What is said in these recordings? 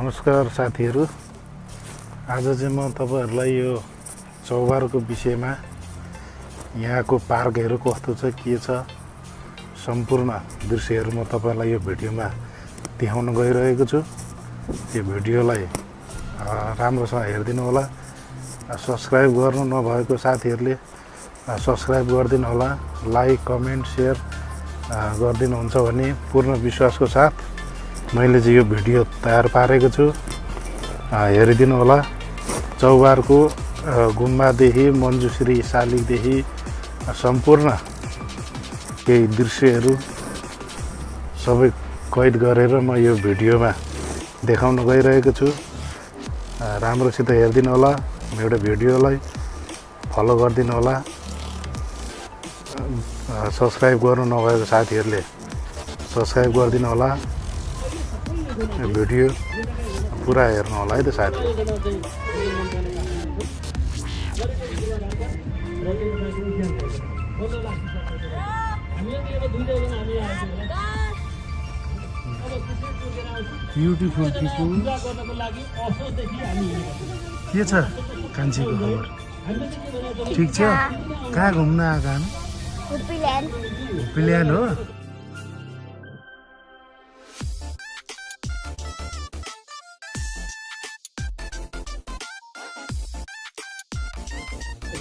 नमस्कार साथीहरू, आज चाहिँ म तपाईहरुलाई यो चौबारको विषयमा यहाँको पार्कहरु कस्तो छ के छ सम्पूर्ण दृश्यहरु म तपाईहरुलाई यो भिडियोमा देखाउन गइरहेको छु। यो भिडियोलाई राम्रोसँग हेर्दिनु होला। सब्स्क्राइब गर्नु नभएको साथीहरुले सब्स्क्राइब गर्दिनु होला। लाइक कमेन्ट शेयर गर्दिनुहुन्छ भन्ने पूर्ण विश्वासको साथ मैले चाहिँ यो भिडियो तयार पारेको छु। हेरिदिनु होला। चौबारको गुम्बादेखि मञ्जुश्री शालिगदेखि सम्पूर्ण केही दृश्यहरू सबै कैद गरेर म यो भिडियोमा देखाउन गइरहेको छु। राम्रोसित हेर्दिनु होला। मेरो भिडियोलाई फलो गर्दिनु होला। सब्स्क्राइब गर्नु नभएको साथीहरुले सब्स्क्राइब गर्दिनु होला। भिडियो पुरा हेर्नु होला है त साथी। ब्युटिफुल पिपल के छ कान्छीको खबर? ठिक छ? कहाँ घुम्न आएका? हुप्पील्यान्ड हो।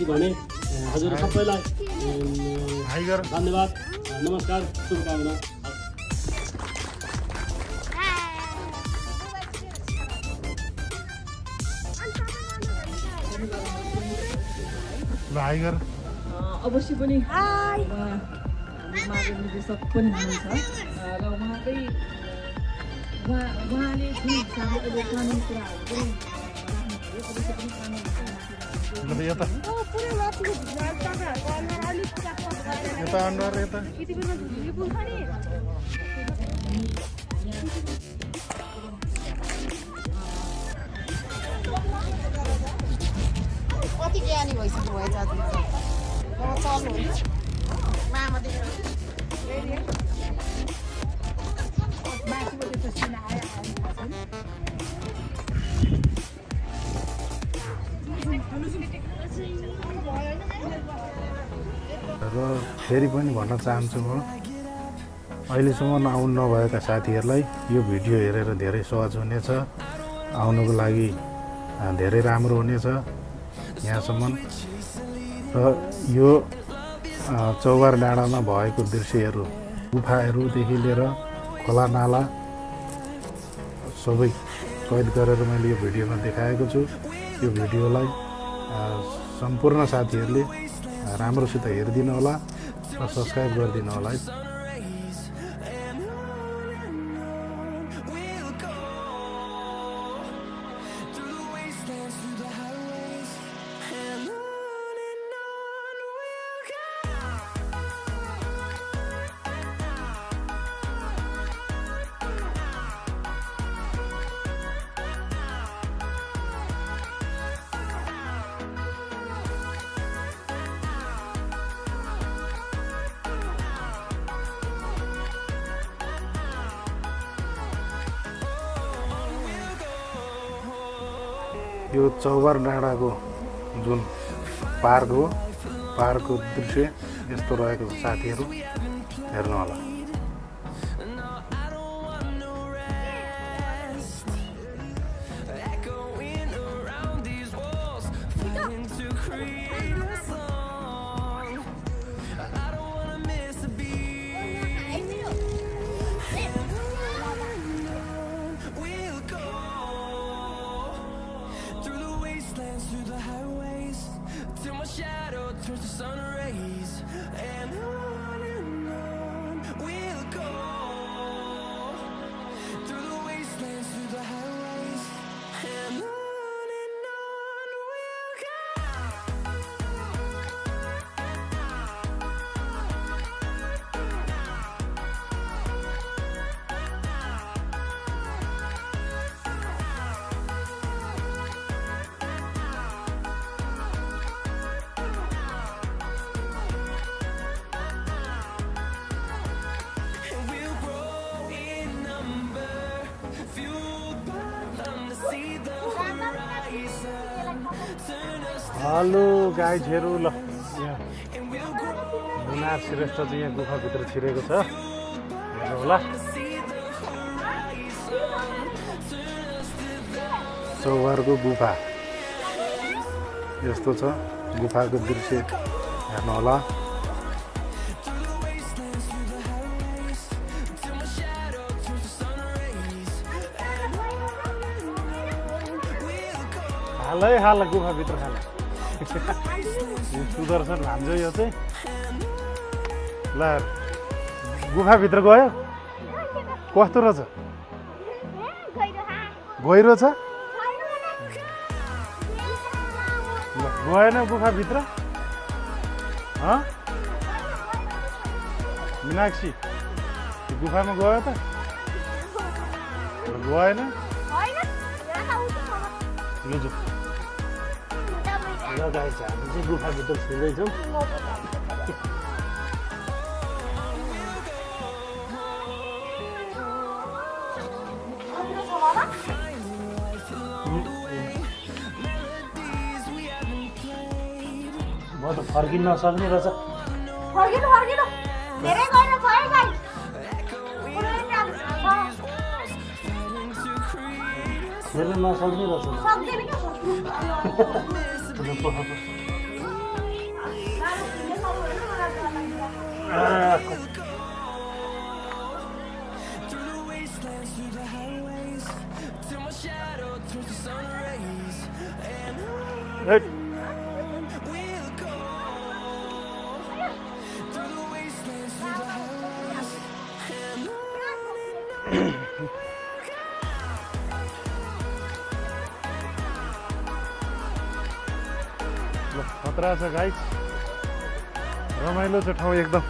भने हजुर सबैलाई धन्यवाद, नमस्कार, शुभकामना। भाइगर अवश्य पनि माधव निर्देशक पनि हुनुहुन्छ र उहाँले जुन हिसाबले कानुन कुराहरू पनि अवश्य पनि कानुन कति ज्ञानी भइसक्नु भएछ आज चल्नु र फेरि पनि भन्न चाहन्छु म अहिलेसम्म आउनु नभएका साथीहरूलाई यो भिडियो हेरेर धेरै सहज हुनेछ। आउनुको लागि धेरै राम्रो हुनेछ यहाँसम्म। र यो चौबार डाँडामा भएको दृश्यहरू गुफाहरूदेखि लिएर खोला नाला सबै कैद गरेर मैले यो भिडियोमा देखाएको छु। यो भिडियोलाई सम्पूर्ण साथीहरूले राम्रोसित हेरिदिनु होला र सब्स्क्राइब गरिदिनु होला है। यो चौबार डाँडाको जुन पार्क हो, पार्कको दृश्य यस्तो रहेको साथीहरू हेर्नु होला। Through the highways till my shadow turns to sun rays, and on we'll go. Through the wastelands, through the highways, and on we'll go. Hello गाइजहरू ल यहाँ मुनार श्रेष्ठ चाहिँ यहाँ गुफाभित्र छिरेको छ हेर्नु होला चौबारको गुफा यस्तो छ गुफाको दृश्य हेर्नु होला हालै हाल गुफाभित्र खाला सुदर्शन भान्जो यो चाहिँ ल गुफाभित्र गयो कस्तो रहेछ गहिरो छ ल गएन गुफाभित्र मीनाक्षी गुफामा गयो त गएन लुजु ल गाइस हामी चाहिँ गुफाभित्र छिर्दैछौँ म त फर्किन नसक्ने रहेछ खेल्न नसक्ने रहेछ खतरा छ गाइस रमाइलो छ ठाउँ एकदम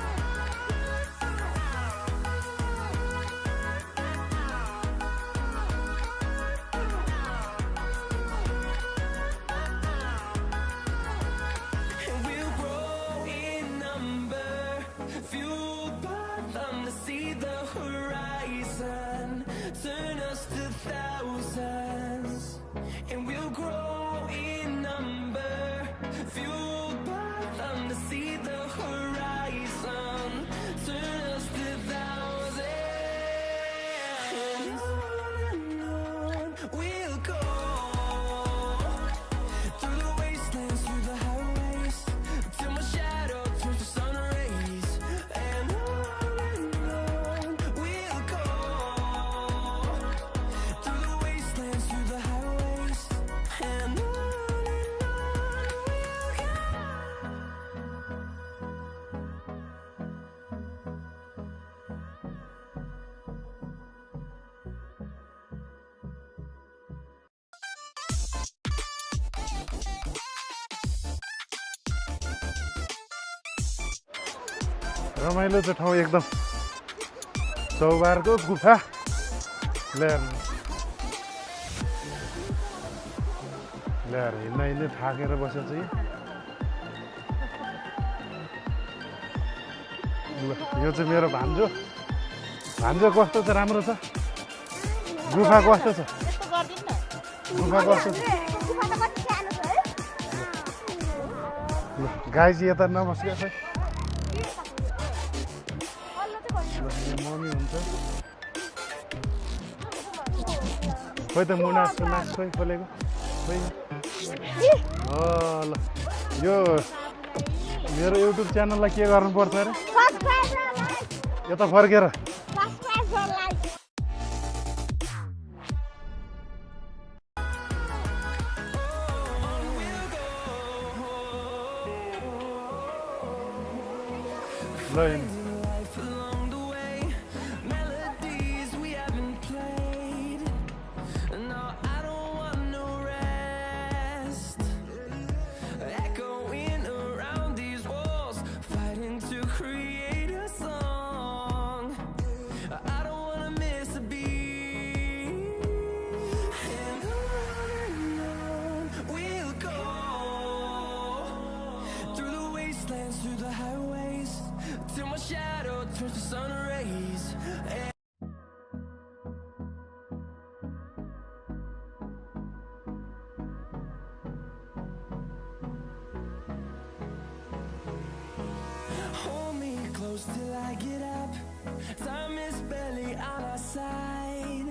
रमाइलो छ ठाउँ एकदम चौबारको गुफा ल्याएर हिँड्दै थाकेर बसेछ यो चाहिँ मेरो भान्जो कस्तो छ राम्रो छ गुफा कस्तो छ गाई चाहिँ यता नमस्कार खै मम्मी हुन्छ खोइ त मुना सुनास खोइ खोलेको खोइ ल यो मेरो युट्युब च्यानललाई के गर्नुपर्छ अरे यता फर्केर ल Till my shadow close till I get up. Time is barely on our side.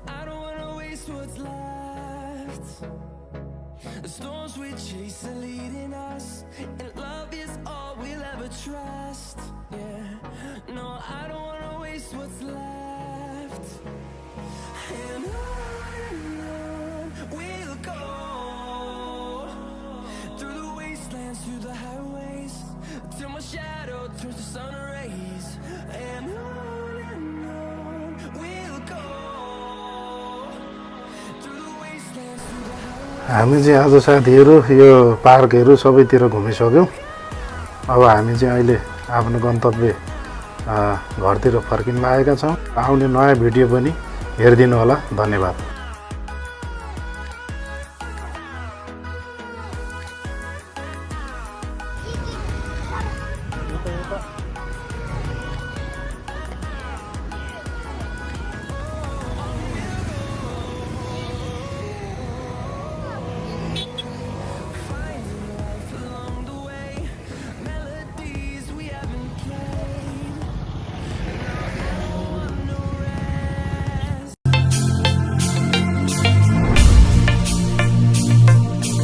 I don't wanna waste what's left. The storms we chase are leading us, and love is all we'll ever trust. Yeah, no, I don't wanna waste what's left. And on we'll go, through the wastelands, through the highways, till my shadow turns to sun rays. And on we'll go, through the wastelands, through the highways. हामी चाहिँ आज साथीहरू यो पार्कहरू सबैतिर घुमिसक्यौँ। अब हामी चाहिँ अहिले आफ्नो गन्तव्य घरतिर फर्किन लागेका छौँ। आउने नयाँ भिडियो पनि हेरिदिनु होला। धन्यवाद।